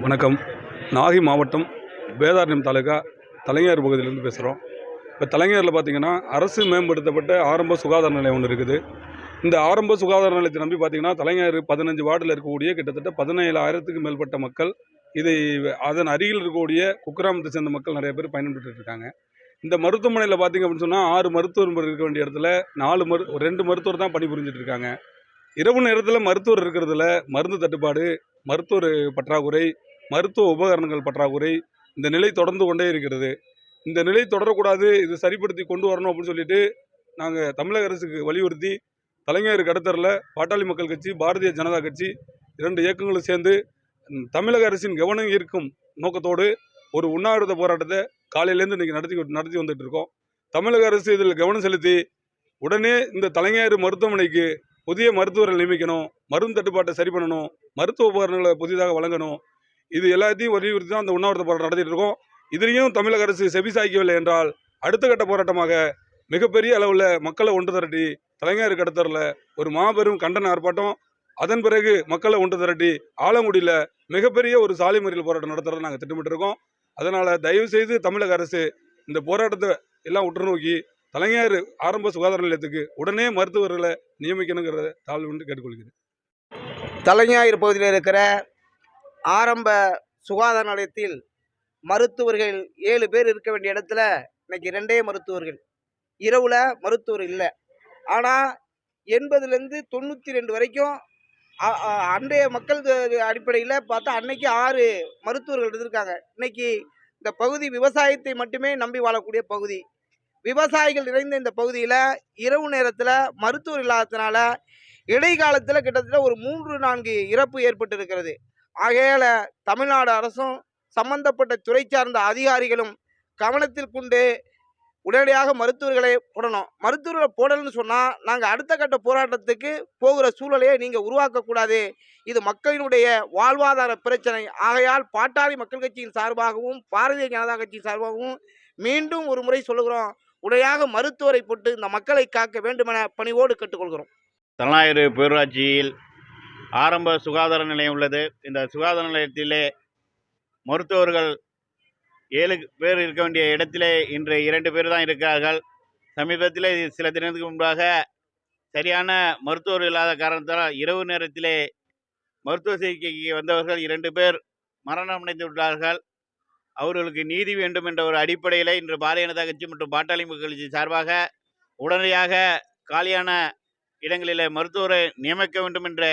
வணக்கம். நாகை மாவட்டம் வேதாரண்யம் தாலுகா தலைஞர் பகுதியிலேருந்து பேசுகிறோம். இப்போ தலைஞரில் பார்த்திங்கன்னா அரசு மேம்படுத்தப்பட்ட ஆரம்ப சுகாதார நிலையம் ஒன்று இருக்குது. இந்த ஆரம்ப சுகாதார நிலையத்தை நம்பி பார்த்திங்கன்னா தலைஞர் 15 வார்டில் இருக்கக்கூடிய கிட்டத்தட்ட 17,000க்கு மேற்பட்ட மக்கள் இதை அதன் அருகில் இருக்கக்கூடிய குக்கிராமத்தை சேர்ந்த மக்கள் நிறைய பேர் பயன்பட்டு இருக்காங்க. இந்த மருத்துவமனையில் பார்த்திங்க அப்படின்னு சொன்னால் 6 மருத்துவர் இருக்க வேண்டிய இடத்துல 2 மருத்துவர் தான் பணிபுரிஞ்சிட்டு இருக்காங்க. இரவு நேரத்தில் மருத்துவர் இருக்கிறதுல மருந்து தட்டுப்பாடு, மருத்துவர் பற்றாக்குறை, மருத்துவ உபகரணங்கள் பற்றாக்குறை இந்த நிலை தொடர்ந்து கொண்டே இருக்கிறது. இந்த நிலை தொடரக்கூடாது, இது சரிப்படுத்தி கொண்டு வரணும் அப்படின்னு சொல்லிட்டு நாங்கள் தமிழக அரசுக்கு வலியுறுத்தி தலைஞர் கடத்தரில் பாட்டாளி மக்கள் கட்சி, பாரதிய ஜனதா கட்சி 2 இயக்கங்களும் சேர்ந்து தமிழக அரசின் கவனம் ஈர்க்கும் நோக்கத்தோடு ஒரு உண்ணாவிரத போராட்டத்தை காலையிலேருந்து இன்றைக்கி நடத்தி வந்துட்டு இருக்கோம். தமிழக அரசு இதில் கவனம் செலுத்தி உடனே இந்த தலைஞர் மருத்துவமனைக்கு புதிய மருத்துவர்கள் நியமிக்கணும், மருந்து தட்டுப்பாட்டை சரி பண்ணணும், மருத்துவ உபகரணங்களை புதிதாக வழங்கணும். இது எல்லாத்தையும் வலியுறுத்தி தான் அந்த உண்ணாவிரத போராட்டம் நடத்திட்டு இருக்கோம். இதிலையும் தமிழக அரசு செவிசாய்க்கவில்லை என்றால் அடுத்த கட்ட போராட்டமாக மிகப்பெரிய அளவில் மக்களை ஒன்று திரட்டி தலைஞர் கடத்தரில் ஒரு மாபெரும் கண்டன ஆர்ப்பாட்டம், அதன் பிறகு மக்களை ஒன்று திரட்டி ஆலங்குடியில் மிகப்பெரிய ஒரு சாலை மறியல் போராட்டம் நடத்துறதை நாங்கள் திட்டமிட்டு இருக்கோம். அதனால் தயவுசெய்து தமிழக அரசு இந்த போராட்டத்தை எல்லாம் உற்று நோக்கி தலைஞர் ஆரம்ப சுகாதார நிலையத்துக்கு உடனே மருத்துவர்களை நியமிக்கணுங்கிறத தாழ்வு கேட்டுக்கொள்கிறேன். தலைஞர் பகுதியில் இருக்கிற ஆரம்ப சுகாதார நிலையத்தில் மருத்துவர்கள் 7 பேர் இருக்க வேண்டிய இடத்துல இன்னைக்கு 2 மருத்துவர்கள், இரவில் மருத்துவர் இல்லை. ஆனால் 80லேருந்து 92 வரைக்கும் அன்றைய மக்கள் அடிப்படையில் பார்த்தா அன்னைக்கு 6 மருத்துவர்கள் இருந்திருக்காங்க. இன்னைக்கு இந்த பகுதி விவசாயத்தை மட்டுமே நம்பி வாழக்கூடிய பகுதி. விவசாயிகள் நிறைந்த இந்த பகுதியில் இரவு நேரத்தில் மருத்துவர் இல்லாததுனால இடைக்காலத்தில் கிட்டத்தட்ட ஒரு 3-4 இறப்பு ஏற்பட்டு இருக்கிறது. ஆகையால் தமிழ்நாடு அரசும் சம்பந்தப்பட்ட துறை சார்ந்த அதிகாரிகளும் கவனத்தில் கொண்டு உடனடியாக மருத்துவர்களை போடணும். மருத்துவர்களை போடணும்னு சொன்னால் நாங்கள் அடுத்த கட்ட போராட்டத்துக்கு போகிற சூழலையை நீங்கள் உருவாக்கக்கூடாது. இது மக்களினுடைய வாழ்வாதார பிரச்சனை. ஆகையால் பாட்டாளி மக்கள் கட்சியின் சார்பாகவும் பாரதிய ஜனதா கட்சியின் சார்பாகவும் மீண்டும் ஒரு முறை சொல்லுகிறோம், உடனடியாக மருத்துவரை போட்டு இந்த மக்களை காக்க வேண்டுமென பணிவோடு கேட்டுக்கொள்கிறோம். தலைஞர் பேரூராட்சியில் ஆரம்ப சுகாதார நிலையம் உள்ளது. இந்த சுகாதார நிலையத்திலே மருத்துவர்கள் 7 பேர் இருக்க வேண்டிய இடத்திலே இன்று 2 பேர் தான் இருக்கிறார்கள். சமீபத்தில் சில தினத்துக்கு முன்பாக சரியான மருத்துவர் இல்லாத காரணத்தால் இரவு நேரத்திலே மருத்துவ சிகிச்சைக்கு வந்தவர்கள் 2 பேர் மரணம் அடைந்து விட்டார்கள். அவர்களுக்கு நீதி வேண்டும் என்ற ஒரு அடிப்படையில் இன்று பாரதிய ஜனதா கட்சி மற்றும் பாட்டாளி மக்கள் கட்சி சார்பாக உடனடியாக காலியான இடங்களில் மருத்துவரை நியமிக்க வேண்டும் என்ற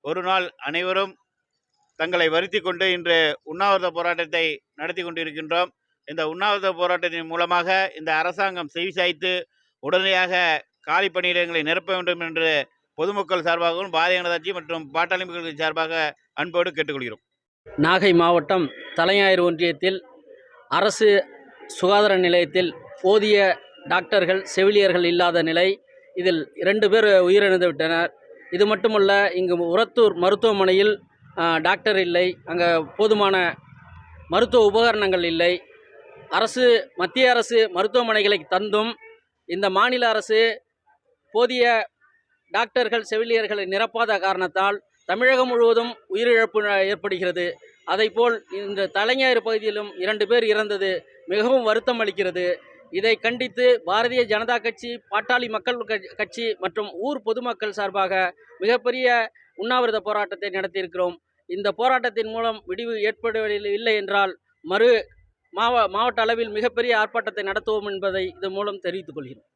ஒரு நாள் அனைவரும் தங்களை வருத்தி கொண்டு இன்று உண்ணாவிரத போராட்டத்தை நடத்தி கொண்டிருக்கின்றோம். இந்த உண்ணாவிரத போராட்டத்தின் மூலமாக இந்த அரசாங்கம் செவிசாய்த்து உடனடியாக காலி பணியிடங்களை நிரப்ப வேண்டும் என்று பொதுமக்கள் சார்பாகவும் பாரதிய ஜனதா கட்சி மற்றும் பாட்டாளி மக்கள் கட்சி சார்பாக அன்போடு கேட்டுக்கொள்கிறோம். நாகை மாவட்டம் தலைஞர் ஒன்றியத்தில் அரசு சுகாதார நிலையத்தில் போதிய டாக்டர்கள், செவிலியர்கள் இல்லாத நிலை. இதில் 2 பேர் உயிரிழந்து விட்டனர். இது மட்டுமல்ல, இங்கு உரத்தூர் மருத்துவமனையில் டாக்டர் இல்லை, அங்கே போதுமான மருத்துவ உபகரணங்கள் இல்லை. மத்திய அரசு மருத்துவமனைகளை தந்தும் இந்த மாநில அரசு போதிய டாக்டர்கள், செவிலியர்களை நிரப்பாத காரணத்தால் தமிழகம் முழுவதும் உயிரிழப்பு ஏற்படுகிறது. அதைப்போல் இந்த தலைஞர் பகுதியிலும் 2 பேர் இறந்தது மிகவும் வருத்தம் அளிக்கிறது. இதை கண்டித்து பாரதிய ஜனதா கட்சி, பாட்டாளி மக்கள் கட்சி மற்றும் ஊர் பொதுமக்கள் சார்பாக மிகப்பெரிய உண்ணாவிரத போராட்டத்தை நடத்தியிருக்கிறோம். இந்த போராட்டத்தின் மூலம் விடிவு ஏற்படவில்லை என்றால் மாவட்ட அளவில் மிகப்பெரிய ஆர்ப்பாட்டத்தை நடத்துவோம் என்பதை இதன் மூலம் தெரிவித்துக் கொள்கிறோம்.